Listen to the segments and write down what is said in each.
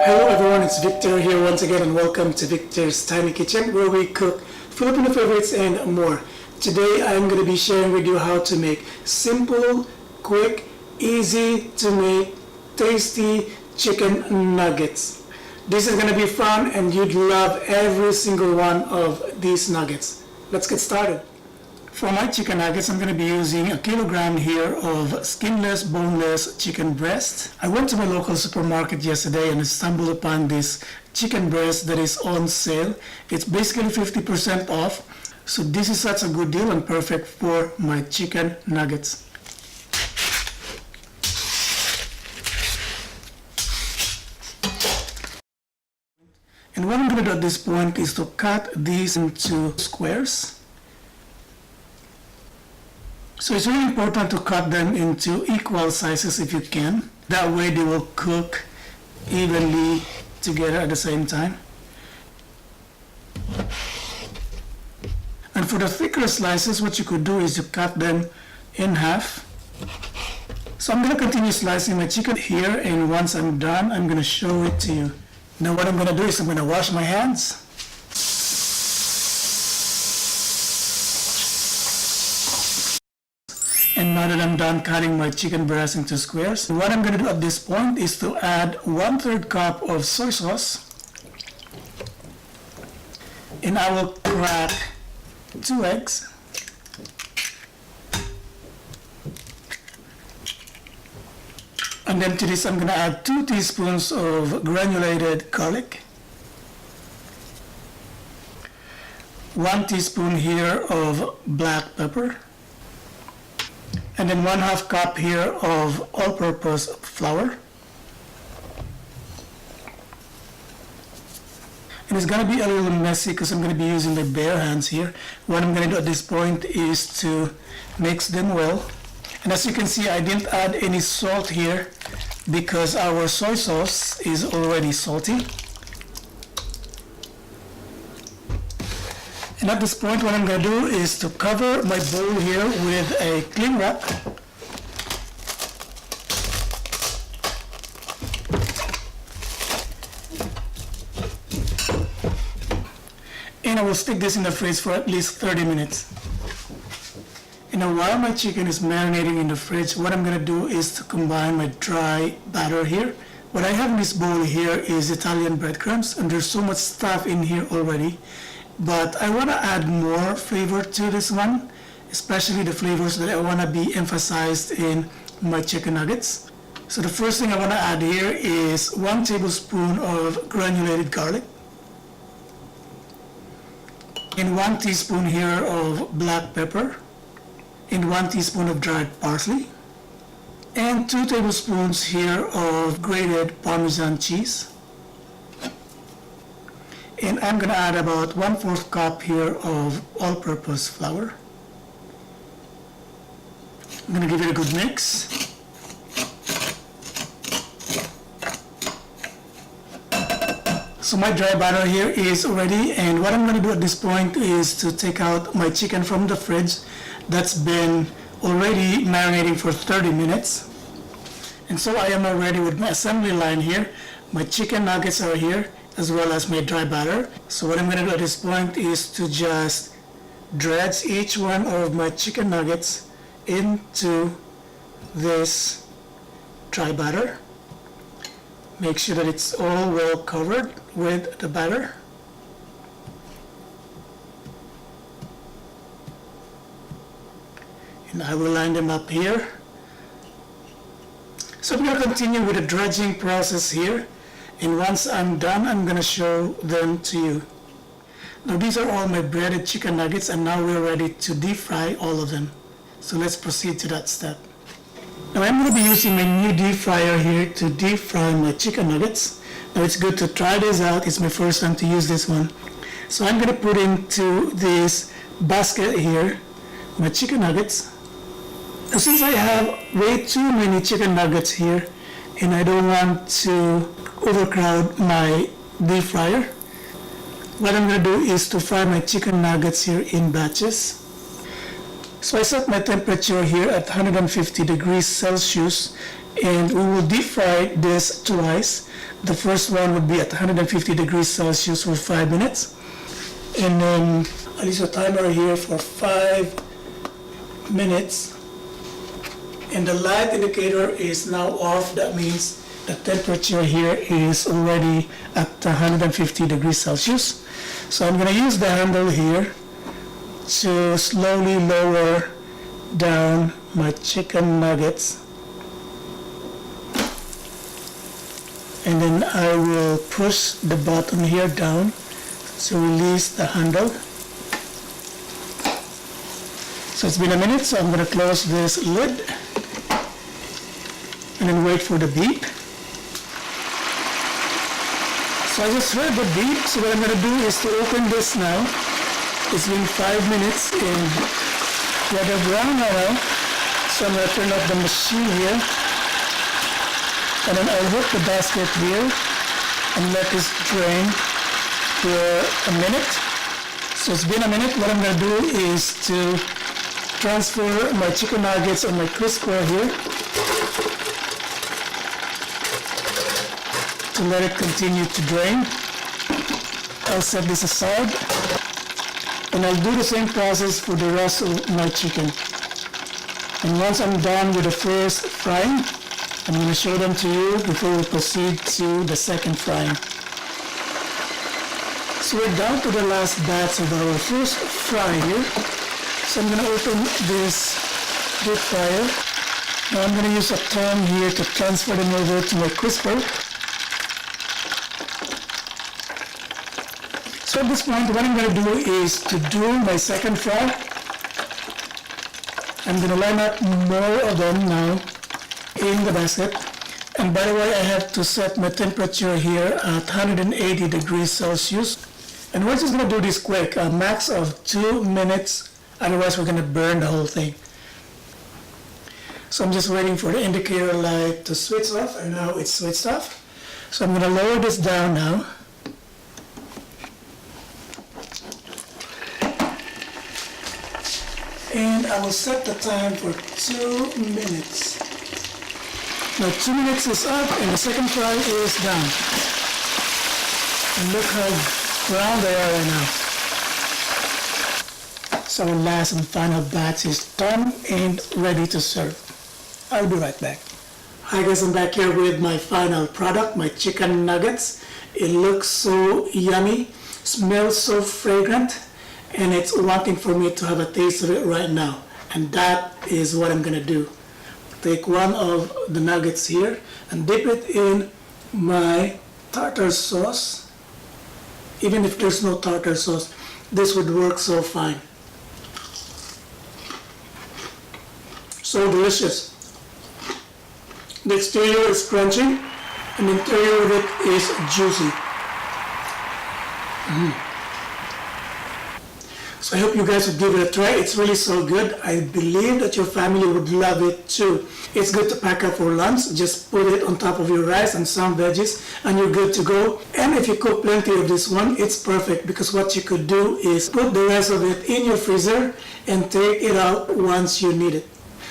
Hello everyone, it's Victor here once again and welcome to Victor's Tiny Kitchen where we cook Filipino favorites and more. Today I'm going to be sharing with you how to make simple, quick, easy to make, tasty chicken nuggets. This is going to be fun and you'd love every single one of these nuggets. Let's get started. For my chicken nuggets, I'm going to be using a kilogram here of skinless, boneless chicken breast. I went to my local supermarket yesterday and stumbled upon this chicken breast that is on sale. It's basically 50% off. So this is such a good deal and perfect for my chicken nuggets. And what I'm going to do at this point is to cut these into squares. So it's really important to cut them into equal sizes if you can. That way they will cook evenly together at the same time. And for the thicker slices, what you could do is to cut them in half. So I'm going to continue slicing my chicken here, and once I'm done, I'm going to show it to you. Now what I'm going to do is I'm going to wash my hands. And now that I'm done cutting my chicken breast into squares, what I'm going to do at this point is to add 1/3 cup of soy sauce. And I will crack 2 eggs. And then to this I'm going to add 2 teaspoons of granulated garlic. 1 teaspoon here of black pepper. And then 1/2 cup here of all-purpose flour. And it's going to be a little messy because I'm going to be using my bare hands here. What I'm going to do at this point is to mix them well. And as you can see, I didn't add any salt here because our soy sauce is already salty. And at this point, what I'm going to do is to cover my bowl here with a cling wrap. And I will stick this in the fridge for at least 30 minutes. And now while my chicken is marinating in the fridge, what I'm going to do is to combine my dry batter here. What I have in this bowl here is Italian breadcrumbs, and there's so much stuff in here already. But I want to add more flavor to this one, especially the flavors that I want to be emphasized in my chicken nuggets. So the first thing I want to add here is 1 tablespoon of granulated garlic, and 1 teaspoon here of black pepper, and 1 teaspoon of dried parsley, and 2 tablespoons here of grated Parmesan cheese. And I'm going to add about 1/4 cup here of all-purpose flour. I'm going to give it a good mix. So my dry batter here is ready, and what I'm going to do at this point is to take out my chicken from the fridge that's been already marinating for 30 minutes. And so I am already with my assembly line here. My chicken nuggets are here, as well as my dry batter. So what I'm going to do at this point is to just dredge each one of my chicken nuggets into this dry batter. Make sure that it's all well covered with the batter. And I will line them up here. So I'm going to continue with the dredging process here. And once I'm done, I'm going to show them to you. Now these are all my breaded chicken nuggets, and now we're ready to deep fry all of them. So let's proceed to that step. Now I'm going to be using my new deep fryer here to deep fry my chicken nuggets. Now it's good to try this out. It's my first time to use this one. So I'm going to put into this basket here my chicken nuggets. Now since I have way too many chicken nuggets here, and I don't want to overcrowd my deep fryer, what I'm going to do is to fry my chicken nuggets here in batches. So I set my temperature here at 150 degrees Celsius, and we will deep fry this twice. The first one would be at 150 degrees Celsius for 5 minutes. And then I'll use a timer here for 5 minutes. And the light indicator is now off. That means the temperature here is already at 150 degrees Celsius. So I'm going to use the handle here to slowly lower down my chicken nuggets. And then I will push the bottom here down to release the handle. So it's been a minute, so I'm going to close this lid and then wait for the beep. So I just heard the beep, so what I'm going to do is to open this now. It's been 5 minutes and they're brown now, so I'm going to turn off the machine here. And then I'll hook the basket here and let this drain for a minute. So it's been a minute. What I'm going to do is to transfer my chicken nuggets on my crisper here to let it continue to drain. I'll set this aside and I'll do the same process for the rest of my chicken. And once I'm done with the first frying, I'm going to show them to you before we proceed to the second frying. So we're down to the last batch of our first fry here. So I'm going to open this deep fryer. Now I'm going to use a tongue here to transfer them over to my crisper. So at this point, what I'm going to do is to do my second fry. I'm going to line up more of them now in the basket. And by the way, I have to set my temperature here at 180 degrees Celsius. And we're just going to do this quick, a max of 2 minutes, otherwise we're going to burn the whole thing. So I'm just waiting for the indicator light to switch off, and now it's switched off. So I'm going to lower this down now. And I will set the time for 2 minutes. Now 2 minutes is up and the second fry is done. And look how brown they are right now. So our last and final batch is done and ready to serve. I'll be right back. Hi guys, I'm back here with my final product, my chicken nuggets. It looks so yummy, smells so fragrant, and it's wanting for me to have a taste of it right now. And that is what I'm gonna do. Take one of the nuggets here and dip it in my tartar sauce. Even if there's no tartar sauce, this would work so fine. So delicious. The exterior is crunchy and the interior of it is juicy. So I hope you guys would give it a try. It's really so good. I believe that your family would love it too. It's good to pack up for lunch. Just put it on top of your rice and some veggies and you're good to go. And if you cook plenty of this one, it's perfect because what you could do is put the rest of it in your freezer and take it out once you need it.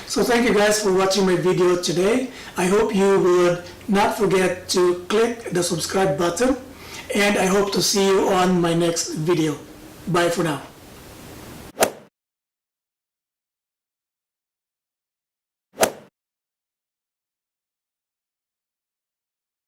So thank you guys for watching my video today. I hope you would not forget to click the subscribe button and I hope to see you on my next video. Bye for now.